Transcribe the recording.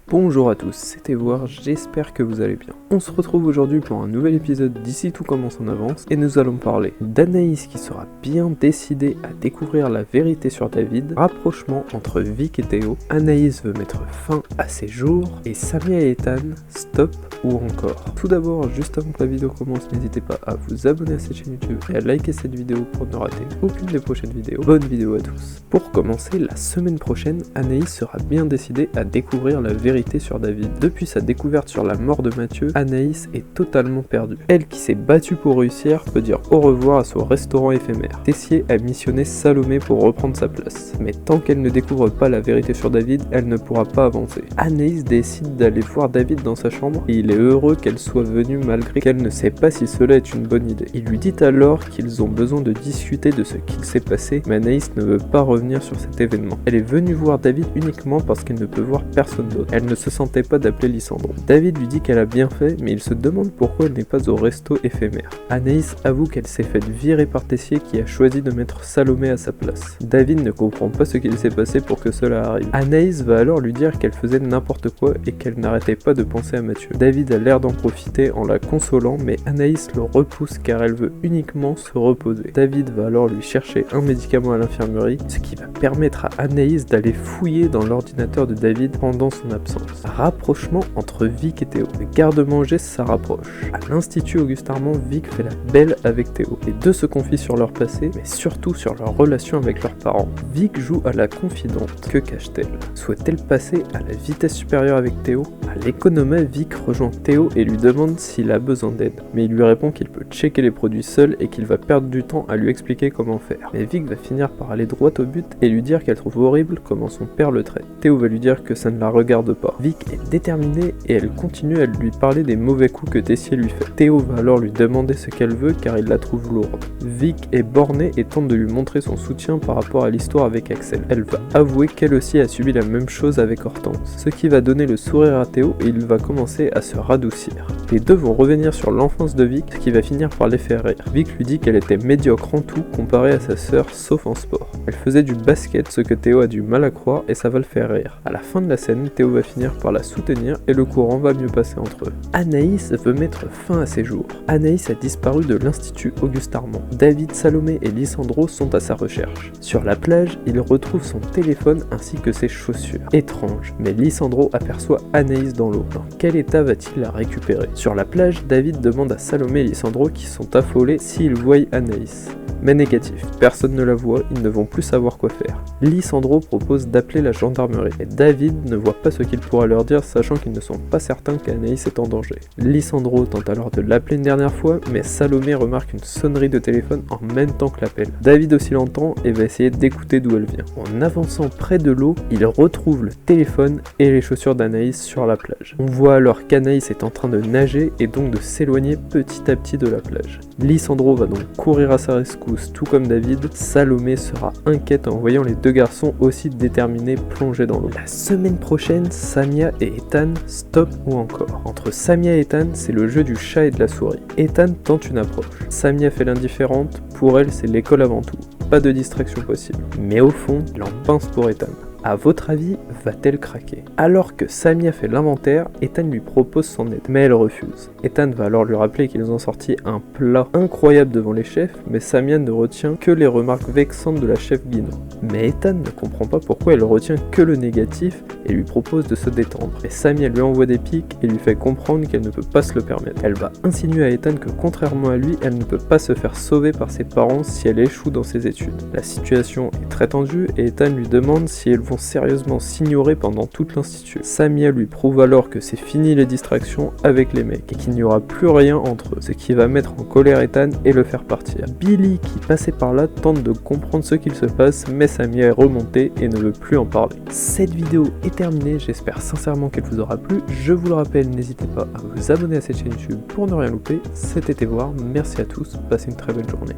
Bonjour à tous, c'était Voir, j'espère que vous allez bien. On se retrouve aujourd'hui pour un nouvel épisode d'Ici tout commence en avance et nous allons parler d'Anaïs qui sera bien décidée à découvrir la vérité sur David, rapprochement entre Vic et Théo, Anaïs veut mettre fin à ses jours et Samia et Ethan, stop ou encore. Tout d'abord, juste avant que la vidéo commence, n'hésitez pas à vous abonner à cette chaîne YouTube et à liker cette vidéo pour ne rater aucune des prochaines vidéos. Bonne vidéo à tous. Pour commencer, la semaine prochaine, Anaïs sera bien décidée à découvrir la vérité sur David. Depuis sa découverte sur la mort de Mathieu, Anaïs est totalement perdue. Elle qui s'est battue pour réussir peut dire au revoir à son restaurant éphémère. Tessier a missionné Salomé pour reprendre sa place. Mais tant qu'elle ne découvre pas la vérité sur David, elle ne pourra pas avancer. Anaïs décide d'aller voir David dans sa chambre et il est heureux qu'elle soit venue malgré qu'elle ne sait pas si cela est une bonne idée. Il lui dit alors qu'ils ont besoin de discuter de ce qu'il s'est passé, mais Anaïs ne veut pas revenir sur cet événement. Elle est venue voir David uniquement parce qu'elle ne peut voir personne d'autre. Elle ne se sentait pas d'appeler Lisandro. David lui dit qu'elle a bien fait, mais il se demande pourquoi elle n'est pas au resto éphémère. Anaïs avoue qu'elle s'est faite virer par Tessier qui a choisi de mettre Salomé à sa place. David ne comprend pas ce qu'il s'est passé pour que cela arrive. Anaïs va alors lui dire qu'elle faisait n'importe quoi et qu'elle n'arrêtait pas de penser à Mathieu. David a l'air d'en profiter en la consolant, mais Anaïs le repousse car elle veut uniquement se reposer. David va alors lui chercher un médicament à l'infirmerie, ce qui va permettre à Anaïs d'aller fouiller dans l'ordinateur de David pendant son absence. Rapprochement entre Vic et Théo. Le garde-manger ça rapproche. À l'Institut Auguste Armand, Vic fait la belle avec Théo. Les deux se confient sur leur passé, mais surtout sur leur relation avec leurs parents. Vic joue à la confidente. Que cache-t-elle? Souhaite-t-elle passer à la vitesse supérieure avec Théo? À l'économat, Vic rejoint Théo et lui demande s'il a besoin d'aide. Mais il lui répond qu'il peut checker les produits seul et qu'il va perdre du temps à lui expliquer comment faire. Mais Vic va finir par aller droit au but et lui dire qu'elle trouve horrible comment son père le traite. Théo va lui dire que ça ne la regarde pas. Vic est déterminée et elle continue à lui parler des mauvais coups que Tessier lui fait. Théo va alors lui demander ce qu'elle veut car il la trouve lourde. Vic est bornée et tente de lui montrer son soutien par rapport à l'histoire avec Axel. Elle va avouer qu'elle aussi a subi la même chose avec Hortense, ce qui va donner le sourire à Théo et il va commencer à se radoucir. Les deux vont revenir sur l'enfance de Vic, ce qui va finir par les faire rire. Vic lui dit qu'elle était médiocre en tout comparée à sa sœur sauf en sport. Elle faisait du basket, ce que Théo a du mal à croire et ça va le faire rire. À la fin de la scène, Théo va finir par la soutenir et le courant va mieux passer entre eux. Anaïs veut mettre fin à ses jours. Anaïs a disparu de l'Institut Auguste Armand. David, Salomé et Lisandro sont à sa recherche. Sur la plage, il retrouve son téléphone ainsi que ses chaussures. Étrange, mais Lisandro aperçoit Anaïs dans l'eau. Dans quel état va-t-il la récupérer? Sur la plage, David demande à Salomé et Lisandro qui sont affolés s'ils voient Anaïs. Mais négatif, personne ne la voit, ils ne vont plus savoir quoi faire. Lisandro propose d'appeler la gendarmerie, et David ne voit pas ce qu'il pourra leur dire sachant qu'ils ne sont pas certains qu'Anaïs est en danger. Lisandro tente alors de l'appeler une dernière fois, mais Salomé remarque une sonnerie de téléphone en même temps que l'appel. David aussi l'entend et va essayer d'écouter d'où elle vient. En avançant près de l'eau, il retrouve le téléphone et les chaussures d'Anaïs sur la plage. On voit alors qu'Anaïs est en train de nager et donc de s'éloigner petit à petit de la plage. Lisandro va donc courir à sa rescousse tout comme David. Salomé sera inquiète en voyant les deux garçons aussi déterminés plonger dans l'eau. La semaine prochaine, Samia et Ethan, stop ou encore. Entre Samia et Ethan, c'est le jeu du chat et de la souris. Ethan tente une approche. Samia fait l'indifférente, pour elle c'est l'école avant tout. Pas de distraction possible. Mais au fond, elle en pince pour Ethan. À votre avis, va-t-elle craquer? Alors que Samia fait l'inventaire, Ethan lui propose son aide, mais elle refuse. Ethan va alors lui rappeler qu'ils ont sorti un plat incroyable devant les chefs, mais Samia ne retient que les remarques vexantes de la chef Guino. Mais Ethan ne comprend pas pourquoi elle retient que le négatif et lui propose de se détendre. Et Samia lui envoie des pics et lui fait comprendre qu'elle ne peut pas se le permettre. Elle va insinuer à Ethan que contrairement à lui, elle ne peut pas se faire sauver par ses parents si elle échoue dans ses études. La situation est très tendue et Ethan lui demande si elles vont sérieusement s'ignorer pendant toute l'institut. Samia lui prouve alors que c'est fini les distractions avec les mecs et qu'il n'y aura plus rien entre eux, ce qui va mettre en colère Ethan et le faire partir. Billy, qui passait par là, tente de comprendre ce qu'il se passe, mais Samia est remontée et ne veut plus en parler. Cette vidéo est terminée, j'espère sincèrement qu'elle vous aura plu. Je vous le rappelle, n'hésitez pas à vous abonner à cette chaîne YouTube pour ne rien louper. C'était Voir, merci à tous, passez une très bonne journée.